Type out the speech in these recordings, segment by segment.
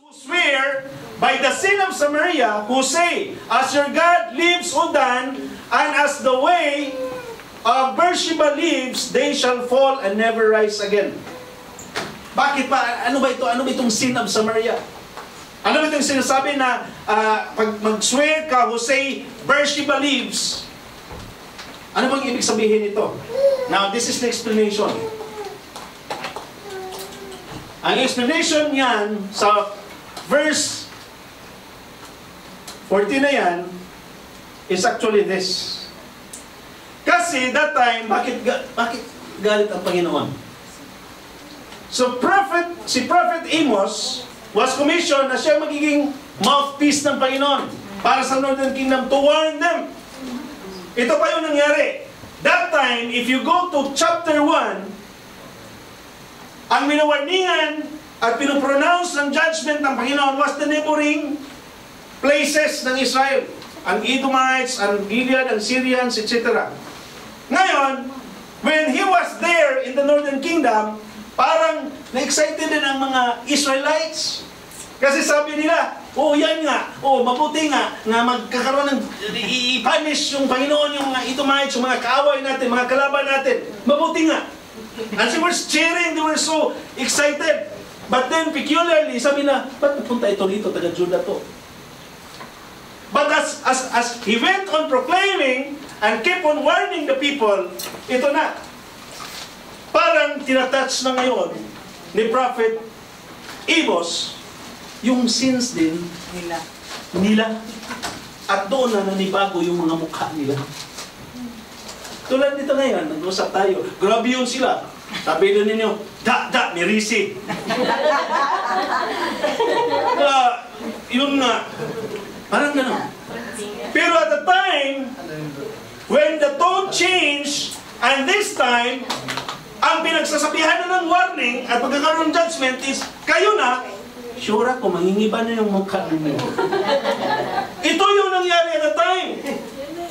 Swear by the sin of Samaria, who say, as your God lives, O Dan, and as the way of Beersheba lives, they shall fall and never rise again. Bakit pa? Ano ba ito? Ano ba itong sin of Samaria? Ano ba itong sinasabi na pag mag-swear ka, who say, Beersheba lives? Ano bang ibig sabihin ito? Now, this is the explanation. Ang explanation niyan sa verse 40 na yan is actually this. Kasi that time, bakit galit ang Panginoon? So si Prophet Amos was commissioned na siya magiging mouthpiece ng Panginoon para sa Northern Kingdom to warn them. Ito pa yung nangyari. That time, if you go to chapter 1, ang minawarningan at pinopronounce ng judgment ng Panginoon was the neighboring places ng Israel. Ang Edomites, ang Gilead, ang Syrians, etc. Ngayon, when he was there in the Northern Kingdom, parang na-excited din ang mga Israelites. Kasi sabi nila, yan nga, mabuti nga, na magkakaroon ng, i-punish yung Panginoon, yung mga Edomites, yung mga kaaway natin, mga kalaban natin. Mabuti nga. And they were cheering, they were so excited. But then, peculiarly, sabi na, ba't napunta ito dito, taga-Judah to? But as he went on proclaiming and kept on warning the people, ito na. Parang tinatouch na ngayon ni Prophet Amos yung sins din nila. At doon na nanibago yung mga mukha nila. Tulad dito ngayon, nag-usap tayo. Grabe yun sila. Sabi doon ninyo, mirisi. Yun nga. Parang gano'n. Pero at the time, when the tone changed, and this time, ang pinagsasabihan na ng warning at pagkakaroon ng judgment is, kayo na, sure ako, mangingiba na yung mukha ninyo. Ito yung nangyari at the time.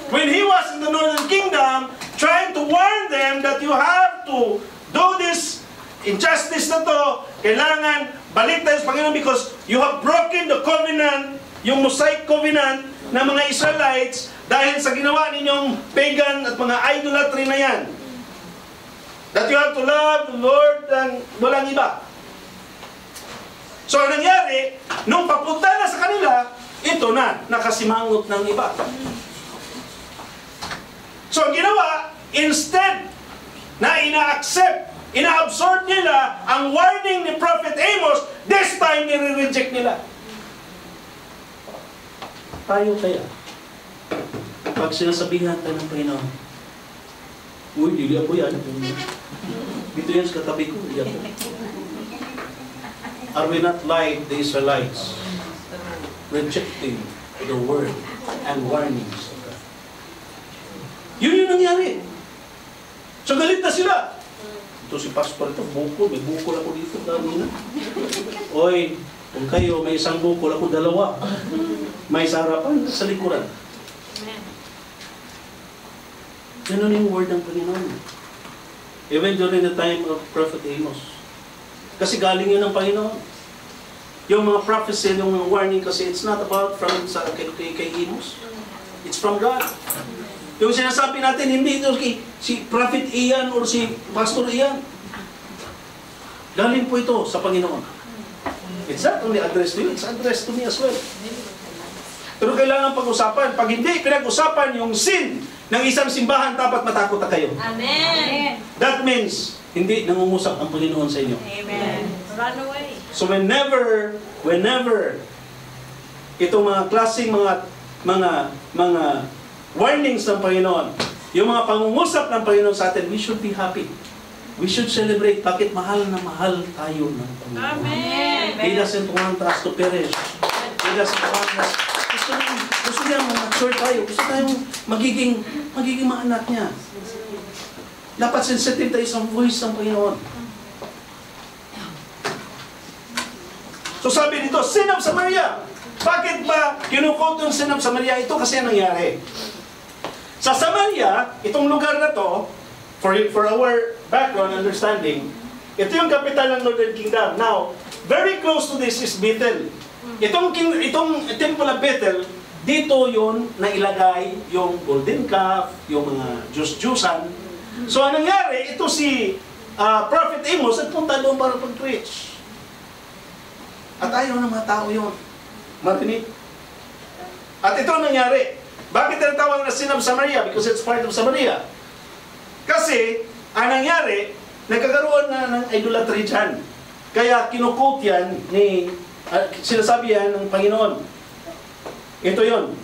When he was in the Northern Kingdom, trying to warn them that you have to do this injustice na to, kailangan balik tayo sa Panginoon because you have broken the covenant, yung Mosaic covenant ng mga Israelites dahil sa ginawa ninyong pagan at mga idolatry na yan. That you have to love the Lord and walang iba. So, ang nangyari, nung papunta na sa kanila, ito na, nakasimangot ng iba. So, ang ginawa, instead na ina-absorb nila ang warning ni Prophet Amos, this time nire-reject nila. Tayo kaya, pag sinasabihan tayo ng Panginoon, dili ako yan. Dito yan sa katabi ko, dili ako. Are we not like the Israelites, rejecting the word and warnings of God? Yun yung nangyari. So galit na sila. Ito si pastor ito, bukol. May bukol ako dito. Dami na. Oy, kung kayo may isang bukol, ako dalawa. May sarapan sa likuran. Ganun yung word ng Panginoon. Even during the time of Prophet Amos. Kasi galing yun ng Panginoon. Yung mga prophecy, yung mga warning kasi, it's not about from kay Amos. It's from God. Yung sinasabi natin, hindi ito si Prophet Ian or si Pastor Ian. Galing po ito sa Panginoon. It's not only addressed to you, it's addressed to me as well. Pero kailangan pag-usapan. Pag hindi pinag-usapan yung sin ng isang simbahan, dapat matakot na kayo. Amen. That means, hindi nangungusap ang Panginoon sa inyo. Amen. Run away. So whenever itong mga klaseng mga warnings ng Panginoon, yung mga pangungusap ng Panginoon sa atin, we should be happy. We should celebrate. Bakit mahal na mahal tayo ng Panginoon? Amen. He doesn't want us to perish. He doesn't want us. Gusto niya mature tayo. Gusto tayong magiging mga anak niya. Dapat sensitive tayo sa voice ng Panginoon. So sabi dito, sin of Samaria. Bakit ba kinukot yung sin of Samaria? Ito kasi nangyari. Sa Samaria, itong lugar na to, for our background understanding, ito yung capital ng Northern Kingdom. Now, very close to this is Bethel. Itong temple of Bethel, dito yun nailagay yung golden calf, yung mga Diyos-Diyusan. So anong nangyari, ito si Prophet Amos at punta doon para pag-preach. At ayaw ng mga tao yun. Marinig. At ito ang nangyari. Bakit tinatawag na Sin of Samaria? Because it's part of Samaria. Kasi, ang nangyari, nagkakaroon na ng idolatry dyan. Kaya kinukot yan ni, sinasabi yan ng Panginoon. Ito yon.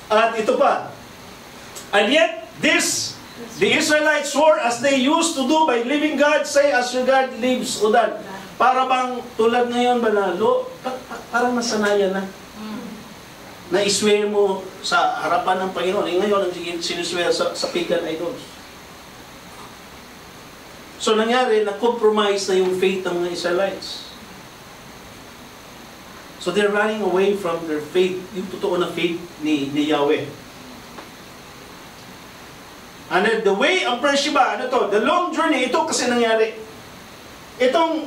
At ito pa. And yet, the Israelites swore as they used to do by living God, say as your God lives, O Dan. Para bang tulad ngayon ba na, parang nasanayan na. Na iswear mo sa harapan ng Panginoon. Ngayon, ang sinuswear sa pagan idols. So nangyari, na-compromise na yung faith ng mga Israelites. So they're running away from their faith, yung totoo na faith ni Yahweh. And then the way of Beersheba, ano to? The long journey, ito kasi nangyari.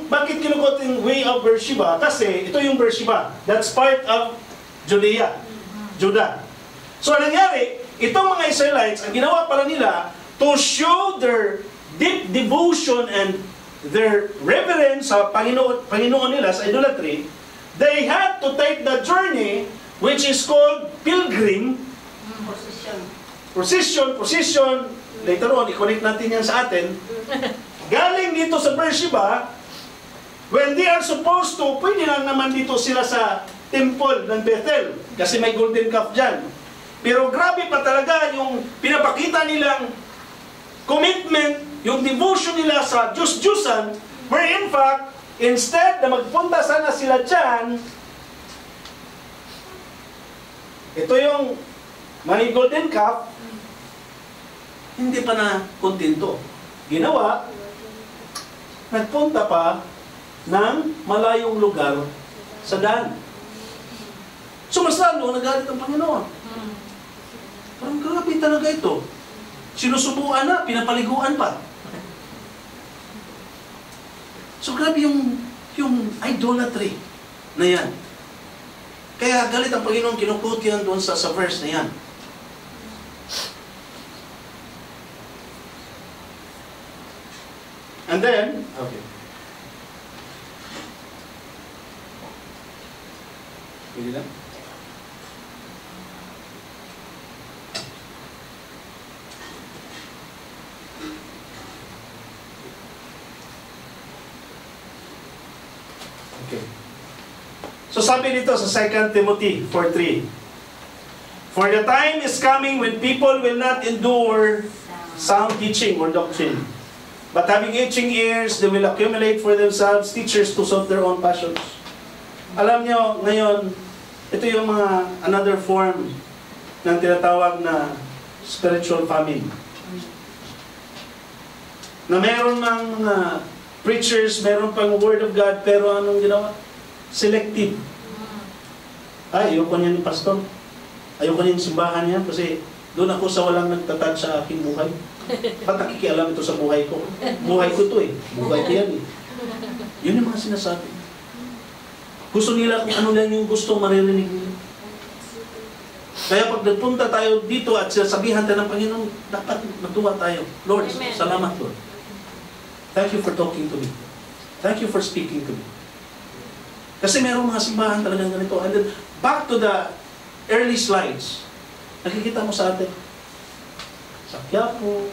Bakit kinukot yung way of Beersheba? Kasi ito yung Beersheba. That's part of Judah. So ang nangyari, itong mga Israelites, ang ginawa pala nila, to show their deep devotion and their reverence sa Panginoon nila, sa idolatry, they had to take the journey, which is called pilgrim, procession, later on, i-connect natin yan sa atin, galing dito sa Beersheba, when they are supposed to, pwede lang naman dito sila sa temple ng Bethel, kasi may golden calf dyan. Pero grabe pa talaga yung pinapakita nilang commitment, yung devotion nila sa Diyos-Diyusan, where in fact, instead na magpunta sana sila dyan, ito yung may golden calf, hindi pa na kontento. Ginawa, nagpunta pa ng malayong lugar sa Dan. So mas lalo, nagalit ang Panginoon. Parang grabe talaga ito. Sinusubuan na, pinapaliguan pa. So grabe yung idolatry na yan. Kaya galit ang Panginoon, kinukot yan doon sa verse na yan. And then, okay. Pwede lang? Okay. So sabi dito sa 2 Timothy 4:3, for the time is coming when people will not endure sound teaching or doctrine, but having itching ears, they will accumulate for themselves teachers to suit their own passions. Alam nyo, ngayon, ito yung another form ng tinatawag na spiritual famine. Na meron ng preachers, meron pang Word of God, pero anong ginawa? Selective. Ay, ayoko niyan ni pastor. Ayoko niyan simbahan niya kasi doon ako sa walang nagtatag sa aking buhay. Ba't nakikialam ito sa buhay ko? Buhay ko ito eh. Buhay ko yan eh. Yun yung mga sinasabi. Gusto nila kung ano lang yung gusto maririnig nila. Kaya pag nagpunta tayo dito at sasabihan tayo ng Panginoon, dapat matuwa tayo. Lord, Amen. Salamat Lord. Thank you for talking to me. Thank you for speaking to me. Kasi merong mga simbahan talagang ganito. And then, back to the early slides. Nakikita mo sa atin. Sa Quiapo,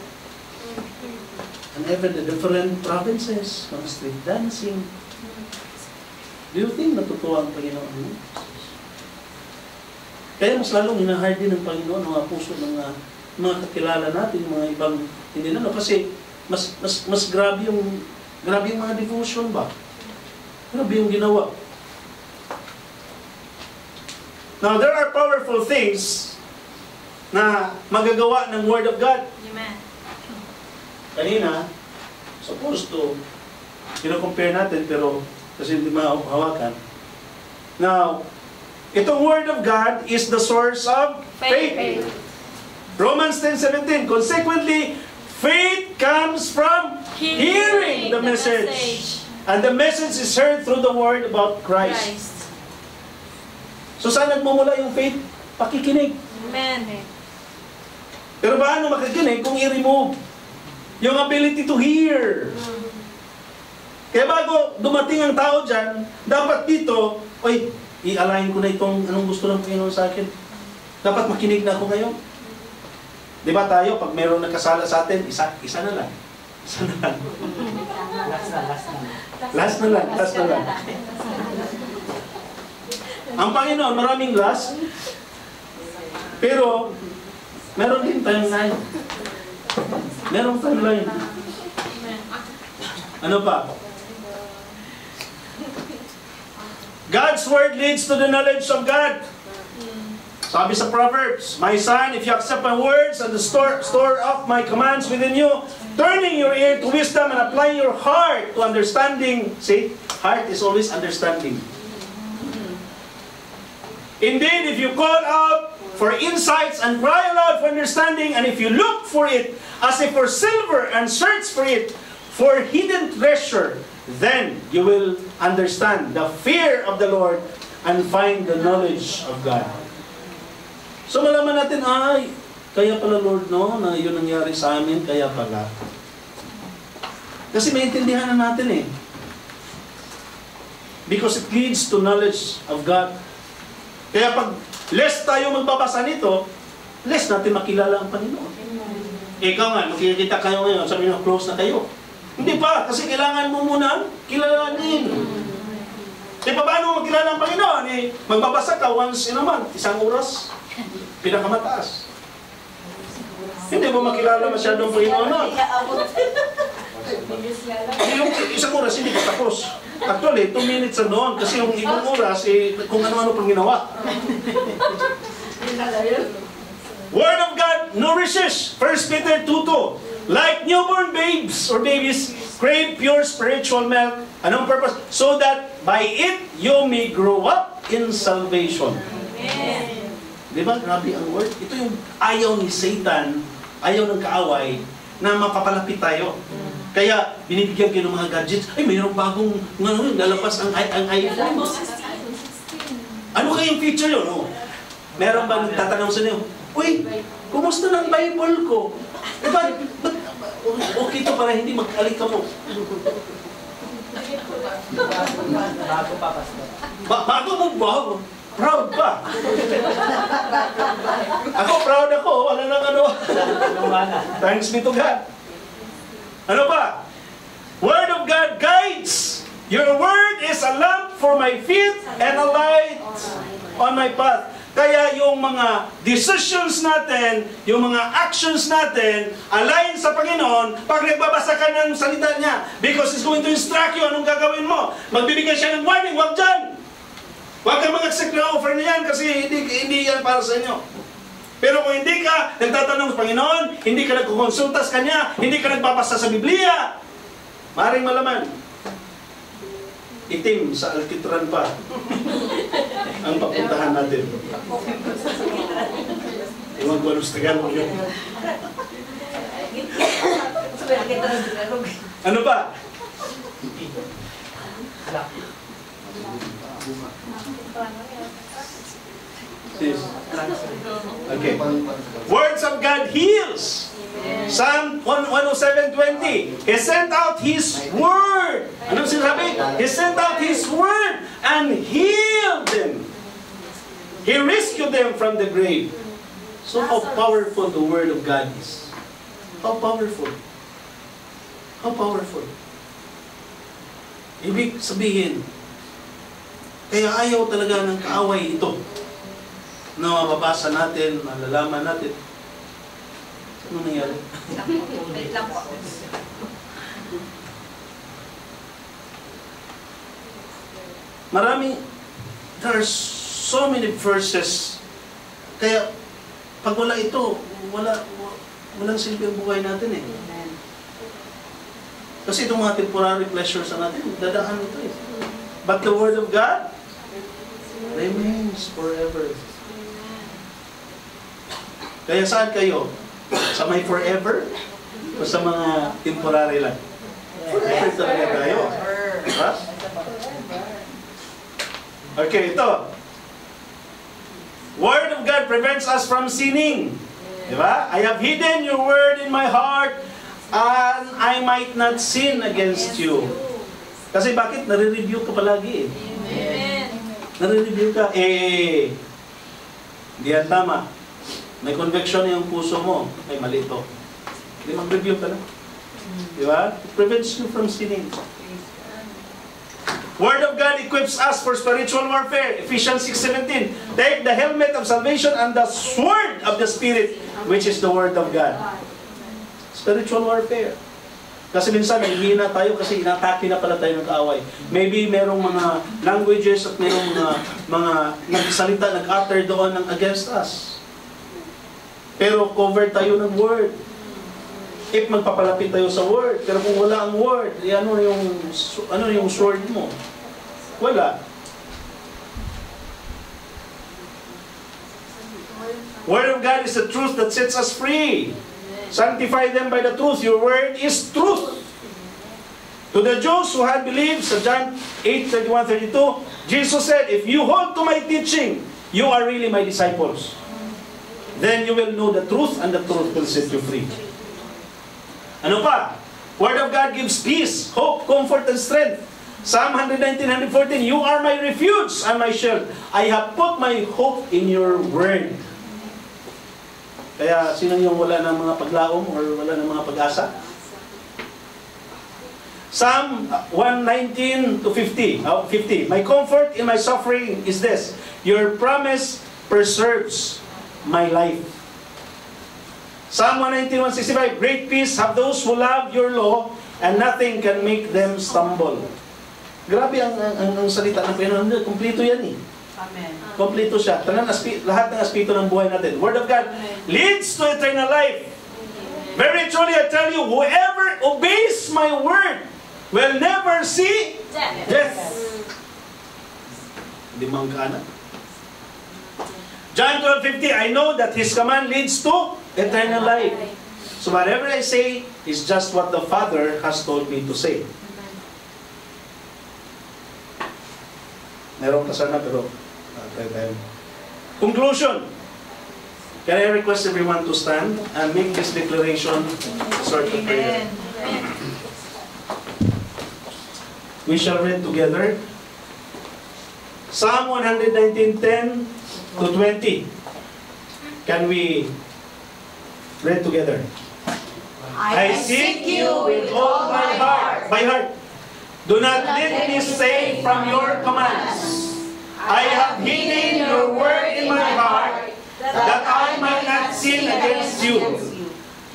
and even the different provinces, mga street dancing. Do you think natutuwa ang Panginoon? Kaya mas lalong hinahard din ng Panginoon mga puso ng mga kakilala natin, mga ibang hindi na, kasi mas grabe yung mga devotion ba? Grabe yung ginawa. Now, there are powerful things na magagawa ng Word of God. Amen. Kanina, supposed to, kino-compare natin, pero kasi hindi mahawakan. Now, itong Word of God is the source of faith. Romans 10:17, consequently, faith comes from hearing the message. And the message is heard through the word about Christ. Christ. So saan nagmumula yung faith? Pakikinig. Amen. Pero paano makikinig kung i-remove yung ability to hear? Kaya bago dumating ang tao dyan, dapat dito, oy, i-align ko na itong anong gusto ng Panginoon sa akin. Dapat makinig na ako ngayon. Di ba tayo, pag mayroong nakasala sa atin, isa na lang. Isa na lang. Last na lang. Ang Panginoon, maraming last. Pero, meron din timeline. Merong timeline. Ano pa? God's word leads to the knowledge of God. Sabi sa Proverbs, my son, if you accept my words and store up my commands within you, turning your ear to wisdom and applying your heart to understanding. See, heart is always understanding. Indeed, if you call out for insights and cry aloud for understanding, and if you look for it as if for silver and search for it for hidden treasure, then you will understand the fear of the Lord and find the knowledge of God. So malaman natin, ay, kaya pala Lord, no, na yun nangyari sa amin, kaya pala. Kasi maintindihan na natin eh. Because it leads to knowledge of God. Kaya pag less tayo magbabasa nito, less natin makilala ang Panginoon. Ikaw nga, makikita kayo ngayon, sabi nyo, close na kayo. Hindi pa, kasi kailangan mo muna kilalanin. E paano mo makilala ang Panginoon? Eh, magbabasa ka once in a month, 1 oras. Pinakamataas. Hindi mo makilala masyadong Panginoon na. Yung 1 oras, hindi ka tapos. Actually, 2 minutes na doon. Kasi yung ibang oras, eh, kung ano-ano pang ginawa. Word of God nourishes. 1 Peter 2:2. Like newborn babes or babies, crave pure spiritual milk. Anong purpose? So that by it, you may grow up in salvation. Amen. Diba? Grabe ang word. Ito yung ayaw ni Satan, ayaw ng kaaway, na mapapalapit tayo. Kaya, binibigyan kayo ng mga gadgets. Ay, mayroong bagong, lalabas ang iPhone. Ano kayong feature yun? Oh. Meron ba nagtatanong sa inyo? Uy, kumusta ng Bible ko? Eh, ba't okay to para hindi mag-alik ka mo? Bago pa, Pastor. Bago mo bago? Proud pa. Ako, proud ako. Wala nang ano. Thanks be to God. Ano pa? Word of God guides. Your word is a lamp for my feet and a light on my path. Kaya yung mga decisions natin, yung mga actions natin, align sa Panginoon pag nagbabasa ka ng salita niya. Because He's going to instruct you anong gagawin mo. Magbibigay siya ng warning, wag dyan. Huwag kang mag-accept na offer na yan kasi hindi yan para sa inyo. Pero kung hindi ka nagtatanong sa Panginoon, hindi ka nagkukonsulta sa Kanya, hindi ka nagbabasa sa Biblia, maaaring malaman, itim sa alkitran pa ang papuntahan natin. Iwan ko anong Tagalog yun. Ano ba? Okay. Words of God heals. Psalm 107:20. He sent out His word. Anong sinasabi? He sent out His word and healed them. He rescued them from the grave. So how powerful the word of God is. How powerful. How powerful. Ibig sabihin, kaya ayaw talaga ng kaaway ito na mababasa natin, malalaman natin. Ano nangyari? Wait lang po. Maraming, there are so many verses. Kaya, pag wala ito, walang silbi ang buhay natin eh. Kasi itong mga temporary pleasures natin, dadaan ito eh. But the Word of God remains forever. Kaya saan kayo? Sa may forever? O sa mga temporary lang? Forever talaga tayo. Okay, ito. Word of God prevents us from sinning. Diba? I have hidden your word in my heart and I might not sin against you. Kasi bakit? Nare-review ka palagi eh. Amen. Nare-review ka, hindi yan tama. May conviction yung puso mo. Ay, mali ito. Hindi mag-review ka na. Diba? It prevents you from sinning. Word of God equips us for spiritual warfare. Ephesians 6:17. Take the helmet of salvation and the sword of the Spirit, which is the Word of God. Spiritual warfare. Kasi minsan, hihina tayo kasi inatake na pala tayo ng kaaway. Maybe merong mga languages at merong mga nagsalita, nag-utter doon ng against us. Pero cover tayo ng Word. If magpapalapit tayo sa Word, pero kung wala ang Word, ano yung sword mo? Wala. Word of God is the truth that sets us free. Sanctify them by the truth. Your word is truth. To the Jews who had believed, so John 8:31-32, Jesus said, if you hold to my teaching, you are really my disciples. Then you will know the truth and the truth will set you free. Ano pa? Word of God gives peace, hope, comfort, and strength. Psalm 119:114, you are my refuge and my shield. I have put my hope in your word. Kaya sino yung wala ng mga paglaom or wala ng mga pag-asa? Psalm 119-50. My comfort in my suffering is this. Your promise preserves my life. Psalm 119:165. Great peace have those who love your law and nothing can make them stumble. Grabe ang salita ng Panginoon. Kompleto yan eh. Amen. Kompleto siya. Lahat ng aspito ng buhay natin. Word of God leads to eternal life. Very truly I tell you, whoever obeys my word will never see death. Limang kanan. John 12:50, I know that His command leads to eternal life. So whatever I say is just what the Father has told me to say. Meron ka sana pero conclusion. Can I request everyone to stand and make this declaration sort of prayer? We shall read together. Psalm 119:10-20. Can we read together? I seek you with all my heart. My heart. Do not let me stray from your commands. I have hidden your word in my heart, that I might not sin against you.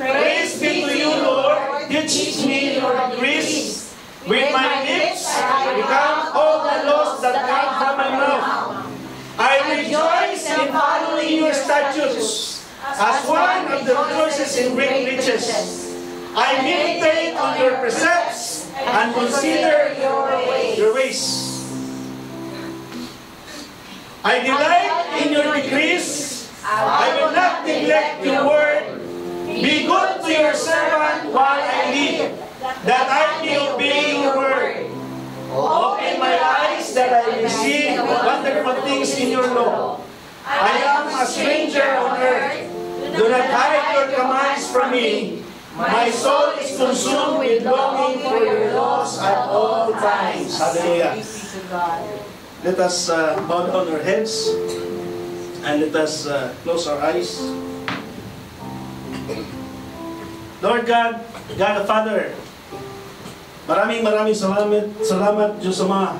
Praise be to you, Lord. Teach me your grace. With my lips I recount all the laws that come from my mouth. I rejoice in following your statutes, as one of the rejoices in great riches. I meditate on your precepts and consider your ways. I delight in your decrees. I will not neglect your word. Be good to your servant while I live, that I may obey your word. Open my eyes that I may see wonderful things in your law. I am a stranger on earth. Do not hide your commands from me. My soul is consumed with longing for your laws at all times. Hallelujah. Let us bow down our heads and let us close our eyes. Lord God, God the Father, maraming salamat Diyos Ama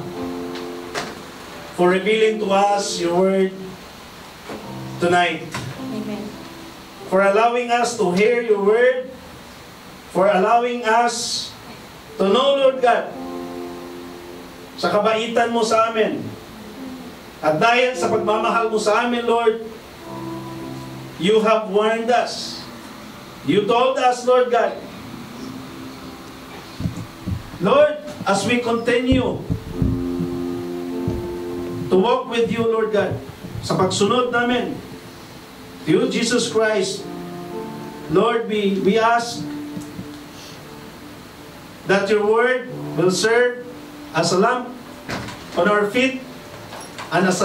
for revealing to us your word tonight. Amen. For allowing us to hear your word, for allowing us to know, Lord God, sa kabaitan mo sa amin. At dahil sa pagmamahal mo sa amin, Lord, you have warned us. You told us, Lord God, Lord, as we continue to walk with you, Lord God, sa pagsunod namin to you, Jesus Christ, Lord, we ask that your word will serve as a lamp on our feet ang nasa